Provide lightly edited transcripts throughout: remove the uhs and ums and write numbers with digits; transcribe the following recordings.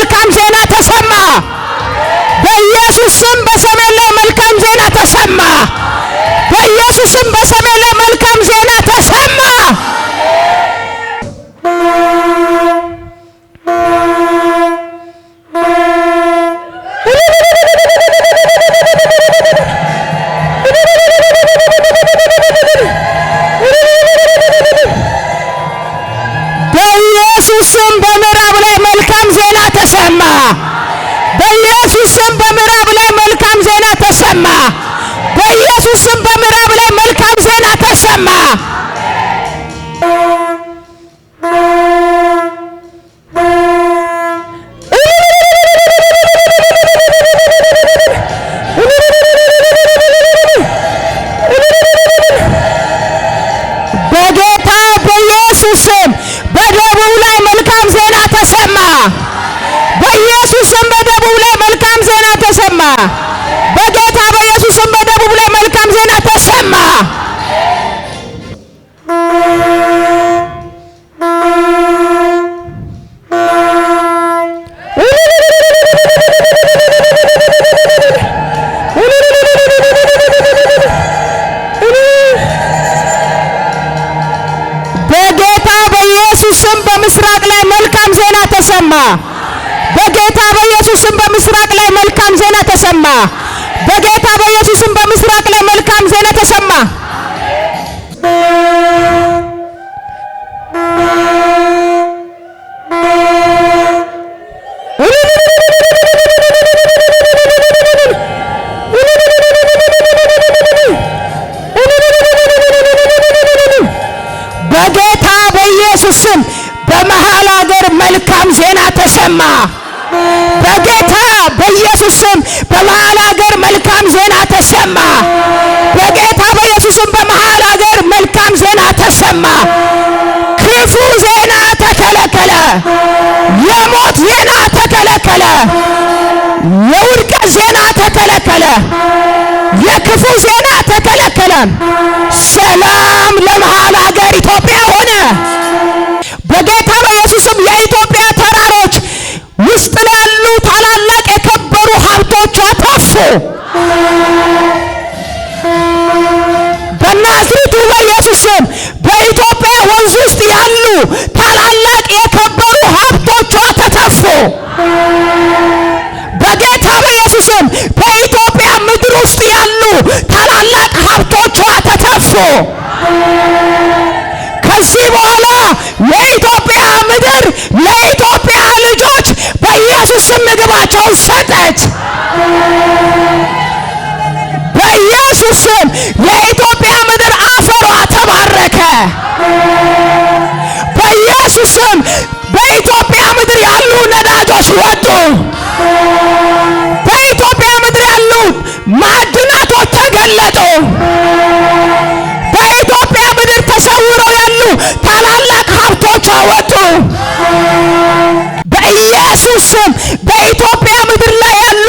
መልካም ዜና ተሰማ። በኢየሱስ ስም በሰሜን ላይ መልካም ዜና ተሰማ። በኢየሱስ ስም በሰሜን ላይ መልካም ዜና ተሰማ። በኢየሱስ ስም በምዕራብ ላይ መልካም ዜና ተሰማ። በኢየሱስ ስም በምዕራብ ላይ መልካም ዜና ተሰማ። በኢየሱስ ስም በምዕራብ ላይ መልካም ዜና ተሰማ። በጌታ በኢየሱስ ስም በደቡብ ላይ መልካም ዜና ተሰማ። በኢየሱስ ስም በደቡብ ላይ መልካም ዜና ተሰማ። በጌታ በኢየሱስ ስም በደቡብ ላይ መልካም ዜና ተሰማ። በጌታ በኢየሱስ ስም በምስራቅ ላይ መልካም ዜና ተሰማ። በጌታ በኢየሱስ ስም በምስራቅ ላይ መልካም ዜና ተሰማ። በጌታ በኢየሱስ ስም በምስራቅ ላይ መልካም ዜና ተሰማ። በጌታ በኢየሱስ ስም በመሃል ሀገር መልካም ዜና ተሰማ። በጌታ በኢየሱስ ስም በመሃል ሀገር መልካም ዜና ተሰማ። በጌታ በኢየሱስ ስም በመሃል ሀገር መልካም ዜና ተሰማ። ክፉ ዜና ተከለከለ። የሞት ዜና ተከለከለ። የውድቀት ዜና ተከለከለ። የክፉ ዜና ተከለከለ። ሰላም ለመሃል ሀገር ኢትዮጵያ ሆነ። በጌታ በኢየሱስ ስም የኢትዮጵያ ተራሮች ውስጥ ያሉ ታላላቅ የከበሩ ሀብቶቿ ጠፉ። በናዝሬቱ በኢየሱስ ስም በኢትዮጵያ ወንዝ ውስጥ ያሉ ታላላቅ የከበሩ ሀብቶቿ ተተፉ። በጌታ በኢየሱስ ስም በኢትዮጵያ ምድር ውስጥ ያሉ ታላላቅ ሀብቶቿ ተተፉ። ከዚህ በኋላ የኢትዮጵያ ምድር ለኢትዮጵያ ልጆች በኢየሱስ ስም ምግባቸውን ሰጠች። በኢየሱስ ስም የኢትዮጵያ ምድር አፈሯ ተባረከ። በኢየሱስ ስም በኢትዮጵያ ምድር ያሉ ነዳጆች ወጡ። በኢትዮጵያ ምድር ያሉ ማዕድናቶች ተገለጡ። በኢትዮጵያ ምድር ተሰውረው ያሉ ታላላቅ ሀብቶች ወጡ። በኢየሱስ ስም በኢትዮጵያ ምድር ላይ ያሉ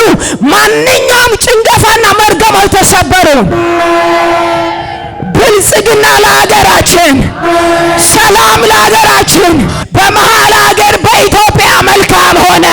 ማንኛውም ጭንገፋና መርገሞች ተሰበሩ። ብልጽግና ለሀገራችን፣ ሰላም ለሀገራችን። በመሃል ሀገር በኢትዮጵያ መልካም ሆነ።